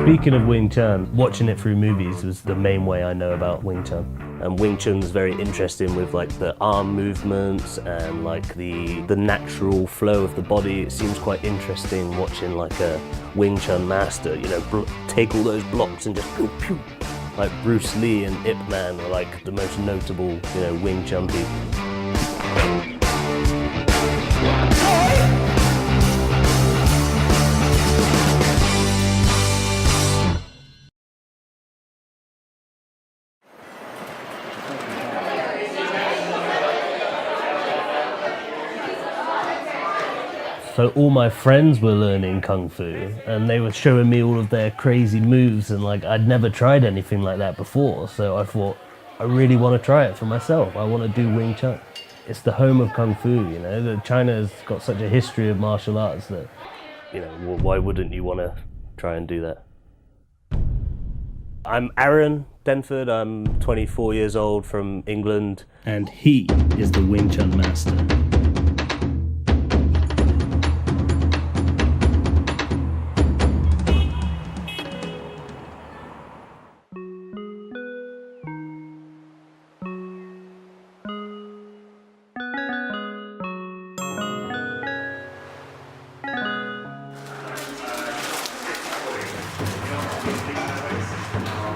Speaking of Wing Chun, watching it through movies was the main way I know about Wing Chun. And Wing Chun is very interesting with like the arm movements and like the natural flow of the body. It seems quite interesting watching like a Wing Chun master, you know, take all those blocks and just pew pew. Like Bruce Lee and Ip Man are like the most notable, you know, Wing Chun people. So all my friends were learning Kung Fu and they were showing me all of their crazy moves, and like I'd never tried anything like that before, so I thought I really want to try it for myself. I want to do Wing Chun. It's the home of Kung Fu, you know. China's got such a history of martial arts that, you know, why wouldn't you want to try and do that? I'm Aaron Denford, I'm 24 years old from England. And he is the Wing Chun master.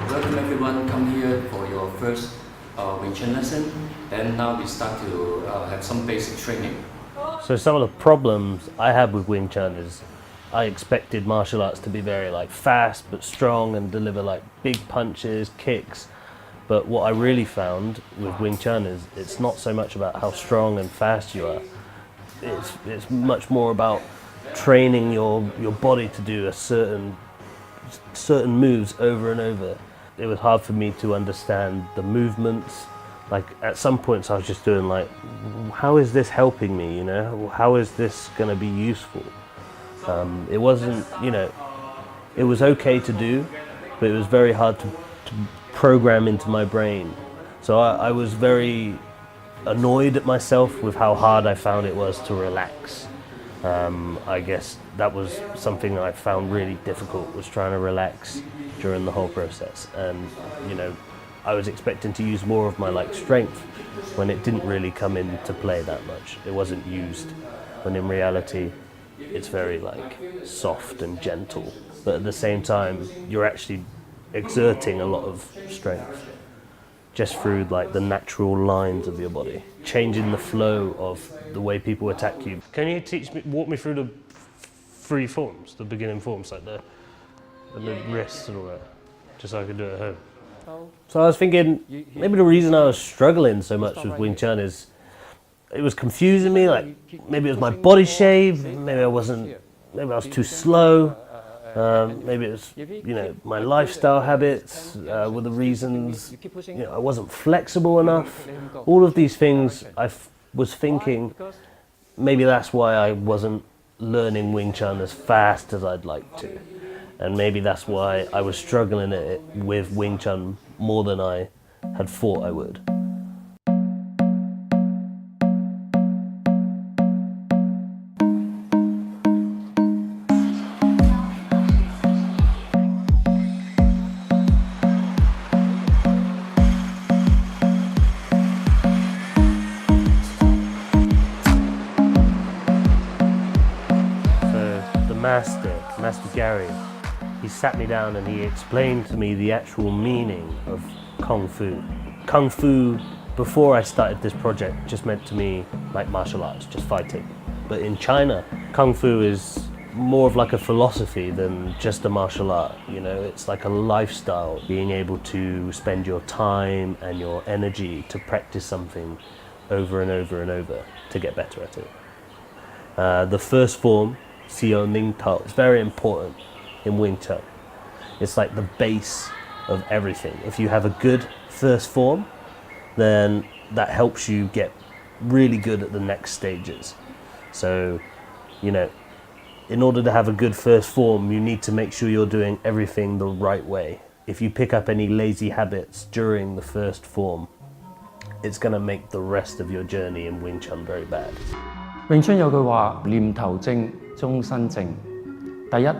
Welcome everyone, come here for your first Wing Chun lesson, and now we start to have some basic training. So some of the problems I had with Wing Chun is I expected martial arts to be very like fast but strong and deliver like big punches, kicks, but what I really found with Wing Chun is it's not so much about how strong and fast you are. It's much more about training your body to do a certain moves over and over. It was hard for me to understand the movements. Like at some points I was just doing like, how is this helping me, you know? How is this going to be useful? It wasn't, you know, it was okay to do, but it was very hard to program into my brain. So I was very annoyed at myself with how hard I found it was to relax. I guess that was something I found really difficult, was trying to relax during the whole process. And, you know, I was expecting to use more of my like strength when it didn't really come into play that much. It wasn't used, when in reality it's very like soft and gentle, but at the same time you're actually exerting a lot of strength just through like the natural lines of your body, changing the flow of the way people attack you. Can you walk me through the three forms, the beginning forms, like the wrists and all that, just so I could do it at home? So I was thinking, maybe the reason I was struggling so much with Wing Chun is it was confusing me. Like maybe it was my body shape, maybe I was too slow. Maybe it's, you know, my lifestyle habits were the reasons. You know, I wasn't flexible enough. All of these things I was thinking, maybe that's why I wasn't learning Wing Chun as fast as I'd like to. And maybe that's why I was struggling with Wing Chun more than I had thought I would. Master Gary, he sat me down and he explained to me the actual meaning of Kung Fu. Kung Fu, before I started this project, just meant to me like martial arts, just fighting. But in China, Kung Fu is more of like a philosophy than just a martial art, you know? It's like a lifestyle, being able to spend your time and your energy to practice something over and over and over to get better at it. The first form, Xiao Ning Tao, is very important in Wing Chun. It's like the base of everything. If you have a good first form, then that helps you get really good at the next stages. So, you know, in order to have a good first form, you need to make sure you're doing everything the right way. If you pick up any lazy habits during the first form, it's going to make the rest of your journey in Wing Chun very bad. Wing Chun 有句話，念頭正，終身正。第一，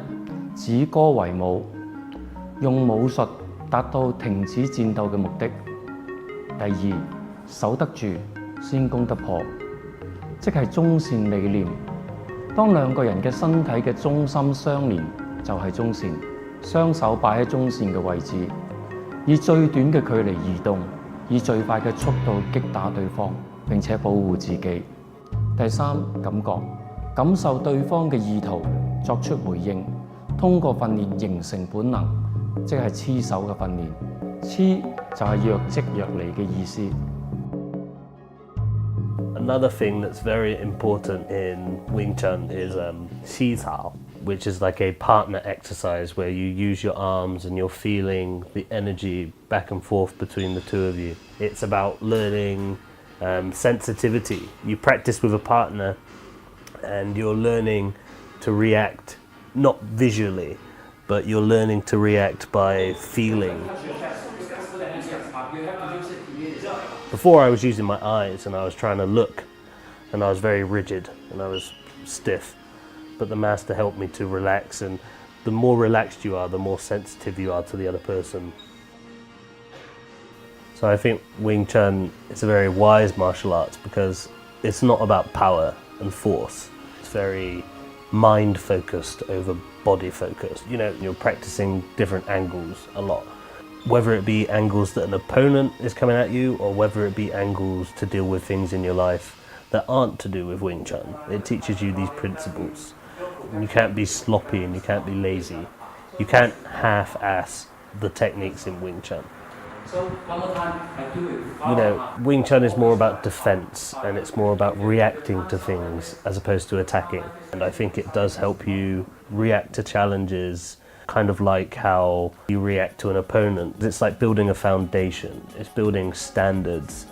止戈為舞，用武術達到停止戰鬥嘅目的。第二，守得住先攻得破，即係中線理念。當兩個人嘅身體嘅中心相連，就係中線。雙手擺喺中線嘅位置，以最短嘅距離移動，以最快嘅速度擊打對方，並且保護自己。第三，感覺，感受對方嘅意圖，作出回應，通過訓練形成本能，即係黐手嘅訓練。黐就係若即若離嘅意思。Another thing that's very important in Wing Chun is 膝操, which is like a partner exercise where you use your arms and you're feeling the energy back and forth between the two of you. It's about learning sensitivity. You practice with a partner and you're learning to react, not visually, but you're learning to react by feeling. Before I was using my eyes and I was trying to look and I was very rigid and I was stiff, but the master helped me to relax, and the more relaxed you are, the more sensitive you are to the other person. So I think Wing Chun is a very wise martial arts because it's not about power and force. It's very mind focused over body focused. You know, you're practicing different angles a lot. Whether it be angles that an opponent is coming at you or whether it be angles to deal with things in your life that aren't to do with Wing Chun. It teaches you these principles. You can't be sloppy and you can't be lazy. You can't half-ass the techniques in Wing Chun. So one more time, I do it. You know, Wing Chun is more about defense and it's more about reacting to things as opposed to attacking. And I think it does help you react to challenges, kind of like how you react to an opponent. It's like building a foundation. It's building standards.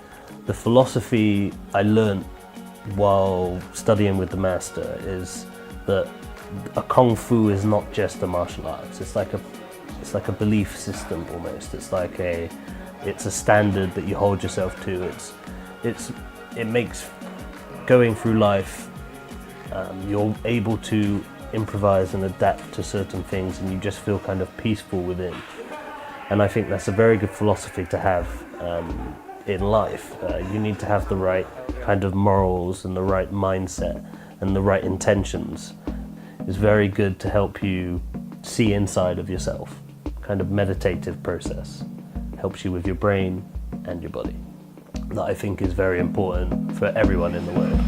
The philosophy I learned while studying with the master is that a kung fu is not just a martial arts. It's like a belief system almost. It's a standard that you hold yourself to. It makes going through life, you're able to improvise and adapt to certain things and you just feel kind of peaceful within. And I think that's a very good philosophy to have in life. You need to have the right kind of morals and the right mindset and the right intentions. It's very good to help you see inside of yourself. Kind of meditative process. Helps you with your brain and your body. That I think is very important for everyone in the world.